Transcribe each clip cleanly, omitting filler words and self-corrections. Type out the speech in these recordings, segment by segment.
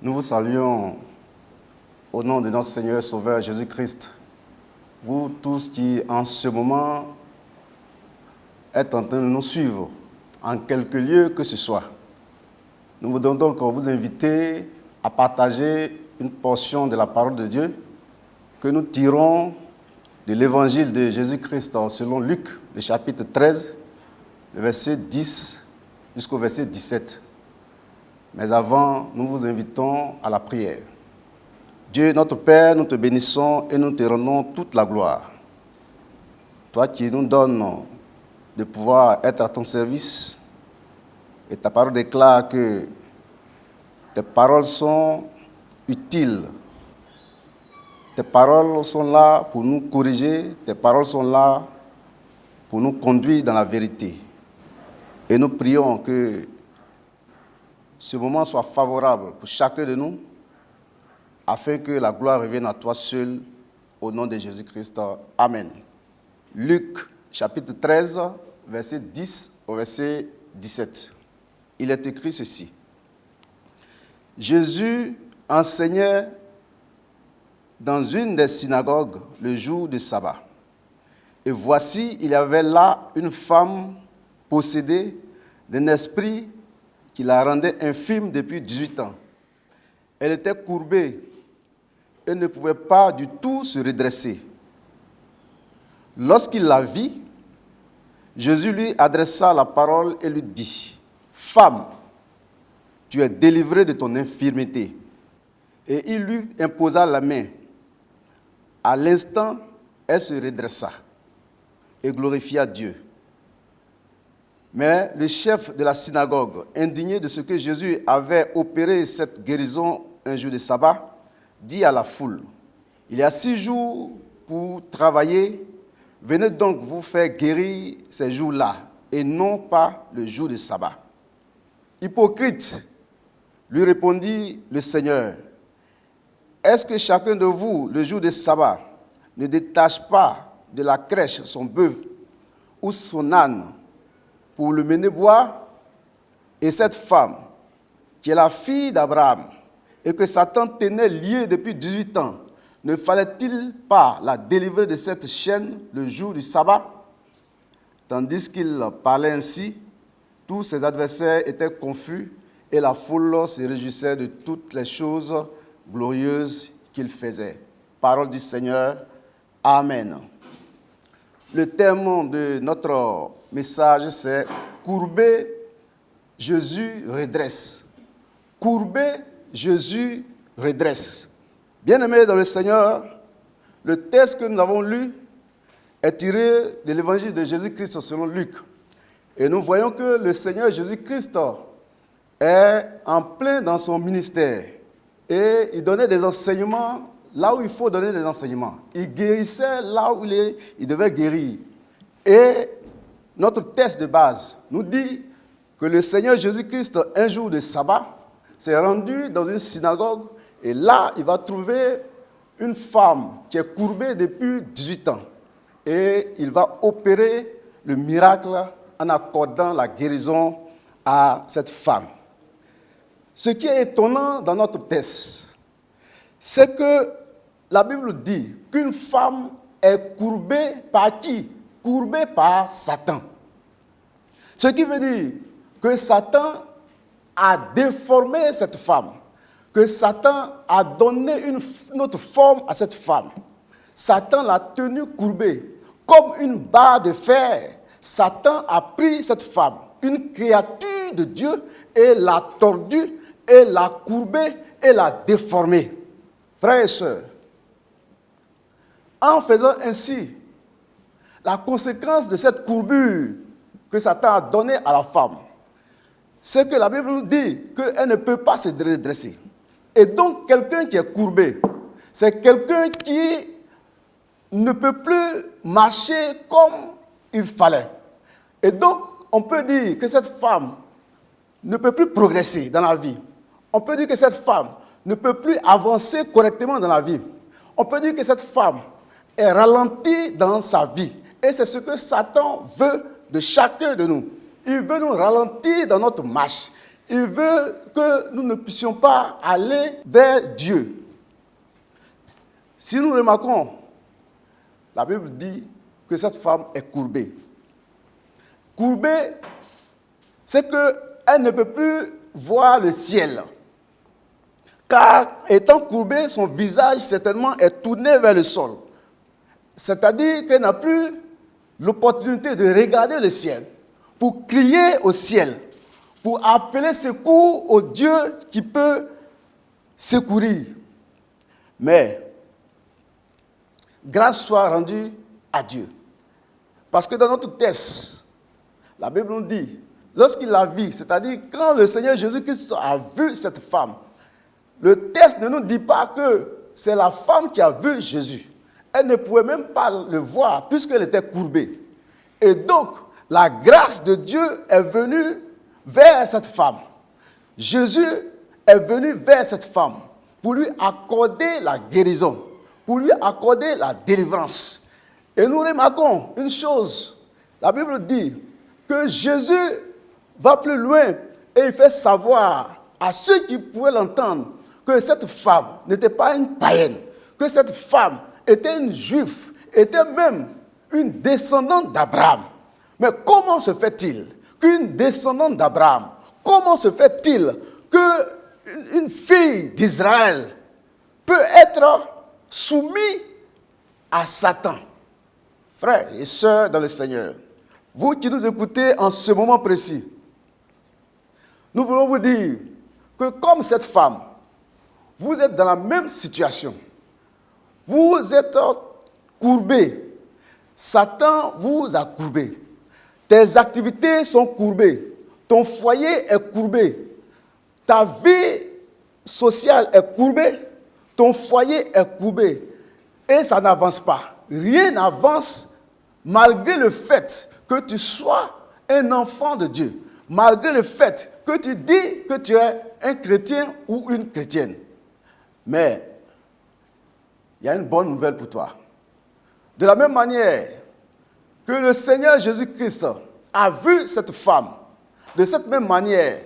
Nous vous saluons au nom de notre Seigneur Sauveur Jésus-Christ. Vous tous qui, en ce moment, êtes en train de nous suivre, en quelque lieu que ce soit. Nous voudrions donc vous inviter à partager une portion de la parole de Dieu que nous tirons de l'évangile de Jésus-Christ selon Luc, le chapitre 13, le verset 10 jusqu'au verset 17. Mais avant, nous vous invitons à la prière. Dieu, notre Père, nous te bénissons et nous te rendons toute la gloire. Toi qui nous donnes de pouvoir être à ton service, et ta parole déclare que tes paroles sont utiles. Tes paroles sont là pour nous corriger, tes paroles sont là pour nous conduire dans la vérité. Et nous prions que ce moment soit favorable pour chacun de nous, afin que la gloire revienne à toi seul, au nom de Jésus-Christ. Amen. Luc, chapitre 13, verset 10 au verset 17. Il est écrit ceci. Jésus enseignait dans une des synagogues le jour du sabbat. Et voici, il y avait là une femme possédée d'un esprit qui la rendait infirme depuis 18 ans. Elle était courbée et ne pouvait pas du tout se redresser. Lorsqu'il la vit, Jésus lui adressa la parole et lui dit, « Femme, tu es délivrée de ton infirmité. » Et il lui imposa la main. À l'instant, elle se redressa et glorifia Dieu. Mais le chef de la synagogue, indigné de ce que Jésus avait opéré cette guérison un jour de sabbat, dit à la foule, « Il y a 6 jours pour travailler, venez donc vous faire guérir ces jours-là, et non pas le jour de sabbat. » Hypocrite, lui répondit le Seigneur, « Est-ce que chacun de vous, le jour de sabbat, ne détache pas de la crèche son bœuf ou son âne pour le mener boire? Et cette femme, qui est la fille d'Abraham, et que Satan tenait liée depuis 18 ans, ne fallait-il pas la délivrer de cette chaîne le jour du sabbat? » Tandis qu'il parlait ainsi, tous ses adversaires étaient confus et la foule se réjouissait de toutes les choses glorieuses qu'il faisait. Parole du Seigneur. Amen. Le thème de notre message, c'est « Courbé, Jésus redresse ». Courbé, Jésus redresse. Bien-aimés dans le Seigneur, le texte que nous avons lu est tiré de l'évangile de Jésus-Christ selon Luc. Et nous voyons que le Seigneur Jésus-Christ est en plein dans son ministère. Et il donnait des enseignements là où il faut donner des enseignements. Il guérissait là où il devait guérir. Et notre texte de base nous dit que le Seigneur Jésus-Christ, un jour de sabbat, s'est rendu dans une synagogue et là, il va trouver une femme qui est courbée depuis 18 ans. Et il va opérer le miracle en accordant la guérison à cette femme. Ce qui est étonnant dans notre texte, c'est que la Bible dit qu'une femme est courbée par qui? Courbée par Satan. Ce qui veut dire que Satan a déformé cette femme, que Satan a donné une autre forme à cette femme. Satan l'a tenue courbée, comme une barre de fer. Satan a pris cette femme, une créature de Dieu, et l'a tordue, et l'a courbée, et l'a déformée. Frères et sœurs, en faisant ainsi, la conséquence de cette courbure que Satan a donnée à la femme, c'est que la Bible nous dit qu'elle ne peut pas se redresser. Et donc, quelqu'un qui est courbé, c'est quelqu'un qui ne peut plus marcher comme il fallait. Et donc, on peut dire que cette femme ne peut plus progresser dans la vie. On peut dire que cette femme ne peut plus avancer correctement dans la vie. On peut dire que cette femme est ralentie dans sa vie. Et c'est ce que Satan veut de chacun de nous. Il veut nous ralentir dans notre marche. Il veut que nous ne puissions pas aller vers Dieu. Si nous remarquons, la Bible dit que cette femme est courbée. Courbée, c'est qu'elle ne peut plus voir le ciel. Car étant courbée, son visage certainement est tourné vers le sol. C'est-à-dire qu'elle n'a plus l'opportunité de regarder le ciel pour crier au ciel, pour appeler secours au Dieu qui peut secourir. Mais grâce soit rendue à Dieu. Parce que dans notre texte, la Bible nous dit, lorsqu'il la vit, c'est-à-dire quand le Seigneur Jésus-Christ a vu cette femme, le texte ne nous dit pas que c'est la femme qui a vu Jésus. Elle ne pouvait même pas le voir puisqu'elle était courbée. Et donc, la grâce de Dieu est venue vers cette femme. Jésus est venu vers cette femme pour lui accorder la guérison, pour lui accorder la délivrance. Et nous remarquons une chose, la Bible dit que Jésus va plus loin et il fait savoir à ceux qui pouvaient l'entendre que cette femme n'était pas une païenne, que cette femme était une juive, était même une descendante d'Abraham. Mais comment se fait-il qu'une descendante d'Abraham, comment se fait-il qu'une fille d'Israël peut être soumise à Satan? Frères et sœurs dans le Seigneur, vous qui nous écoutez en ce moment précis, nous voulons vous dire que comme cette femme, vous êtes dans la même situation. Vous êtes courbé. Satan vous a courbé. Tes activités sont courbées. Ton foyer est courbé. Ta vie sociale est courbée. Ton foyer est courbé. Et ça n'avance pas. Rien n'avance malgré le fait que tu sois un enfant de Dieu. Malgré le fait que tu dis que tu es un chrétien ou une chrétienne. Mais il y a une bonne nouvelle pour toi. De la même manière que le Seigneur Jésus-Christ a vu cette femme, de cette même manière,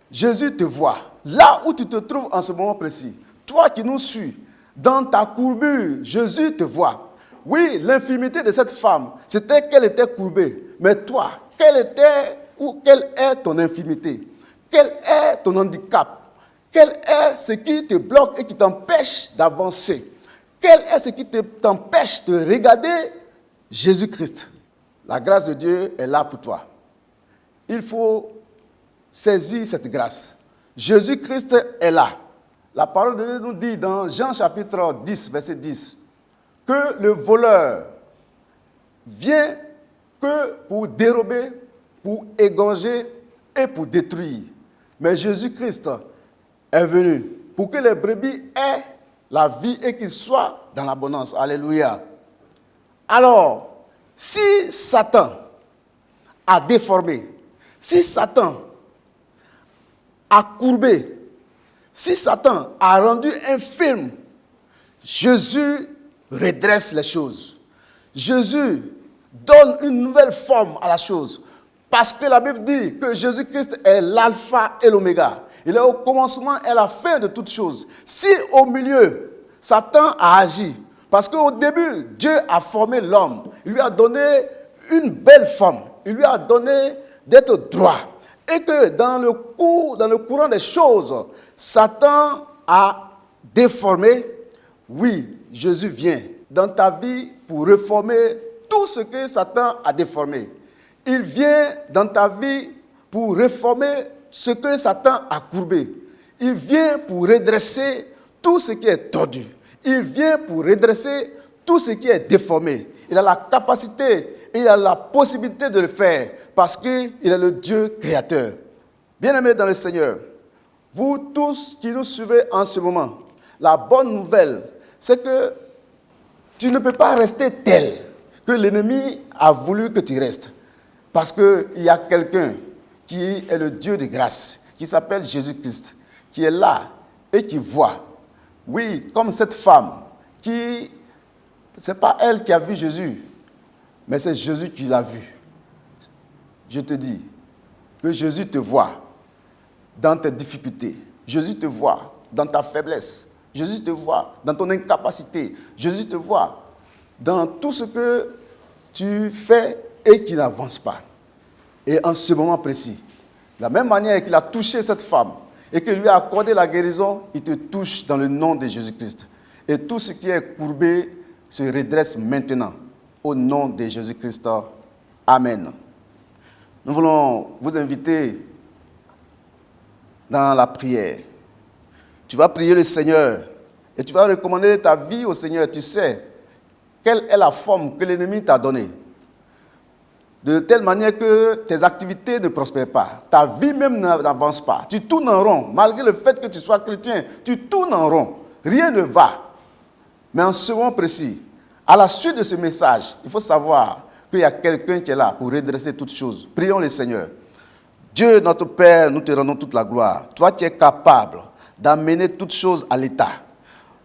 Jésus te voit. Là où tu te trouves en ce moment précis, toi qui nous suis, dans ta courbure, Jésus te voit. Oui, l'infimité de cette femme, c'était qu'elle était courbée. Mais toi, quelle est ton infimité? Quel est ton handicap? Quel est ce qui te bloque et qui t'empêche d'avancer? Quel est ce qui t'empêche de regarder Jésus-Christ? La grâce de Dieu est là pour toi. Il faut saisir cette grâce. Jésus-Christ est là. La parole de Dieu nous dit dans Jean chapitre 10, verset 10, que le voleur vient que pour dérober, pour égorger et pour détruire. Mais Jésus-Christ est venu pour que les brebis aient la vie et qu'ils soient dans l'abondance. Alléluia. Alors, si Satan a déformé, si Satan a courbé, si Satan a rendu infirme, Jésus redresse les choses. Jésus donne une nouvelle forme à la chose. Parce que la Bible dit que Jésus-Christ est l'alpha et l'oméga. Il est au commencement et à la fin de toutes choses. Si au milieu, Satan a agi, parce qu'au début, Dieu a formé l'homme. Il lui a donné une belle forme. Il lui a donné d'être droit. Et que dans le courant des choses, Satan a déformé. Oui, Jésus vient dans ta vie pour réformer tout ce que Satan a déformé. Il vient dans ta vie pour réformer ce que Satan a courbé. Il vient pour redresser tout ce qui est tordu. Il vient pour redresser tout ce qui est déformé. Il a la capacité et il a la possibilité de le faire parce qu'il est le Dieu créateur. Bien-aimés dans le Seigneur, vous tous qui nous suivez en ce moment, la bonne nouvelle, c'est que tu ne peux pas rester tel que l'ennemi a voulu que tu restes. Parce qu'il y a quelqu'un qui est le Dieu de grâce, qui s'appelle Jésus-Christ, qui est là et qui voit. Oui, comme cette femme, ce n'est pas elle qui a vu Jésus, mais c'est Jésus qui l'a vu. Je te dis que Jésus te voit. dans tes difficultés. Jésus te voit dans ta faiblesse. Jésus te voit dans ton incapacité. Jésus te voit dans tout ce que tu fais et qui n'avance pas. Et en ce moment précis, de la même manière qu'il a touché cette femme et qu'il lui a accordé la guérison, il te touche dans le nom de Jésus-Christ. Et tout ce qui est courbé se redresse maintenant au nom de Jésus-Christ. Amen. Nous voulons vous inviter dans la prière. Tu vas prier le Seigneur et tu vas recommander ta vie au Seigneur. Tu sais quelle est la forme que l'ennemi t'a donnée. De telle manière que tes activités ne prospèrent pas. Ta vie même n'avance pas. Tu tournes en rond. Malgré le fait que tu sois chrétien, tu tournes en rond. Rien ne va. Mais en ce moment précis, à la suite de ce message, il faut savoir qu'il y a quelqu'un qui est là pour redresser toutes choses. Prions le Seigneur. Dieu, notre Père, nous te rendons toute la gloire. Toi, tu es capable d'amener toutes choses à l'état.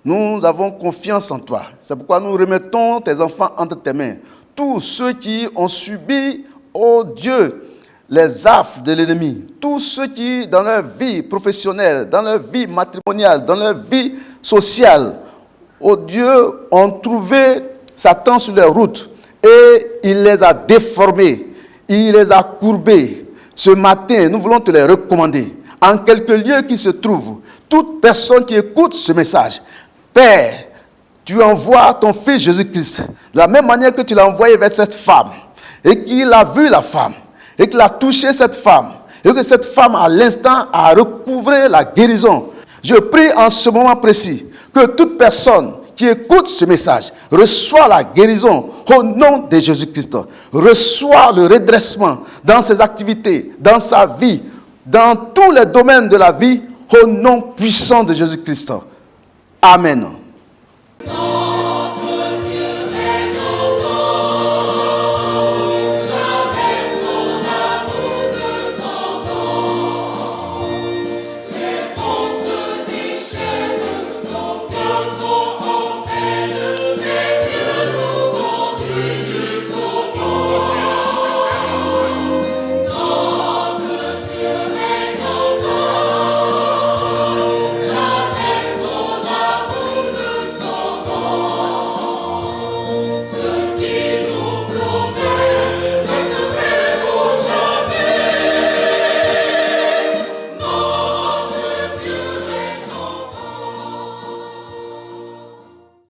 Nous avons confiance en toi. C'est pourquoi nous remettons tes enfants entre tes mains. Tous ceux qui ont subi, oh Dieu, les affres de l'ennemi, tous ceux qui, dans leur vie professionnelle, dans leur vie matrimoniale, dans leur vie sociale, oh Dieu, ont trouvé Satan sur leur route et il les a déformés, il les a courbés. Ce matin, nous voulons te les recommander. En quelque lieu qui se trouve, toute personne qui écoute ce message, Père, tu envoies ton Fils Jésus-Christ de la même manière que tu l'as envoyé vers cette femme et qu'il a vu la femme et qu'il a touché cette femme et que cette femme à l'instant a recouvré la guérison. Je prie en ce moment précis que toute personne qui écoute ce message reçoit la guérison au nom de Jésus-Christ. Reçoit le redressement dans ses activités, dans sa vie, dans tous les domaines de la vie au nom puissant de Jésus-Christ. Amen.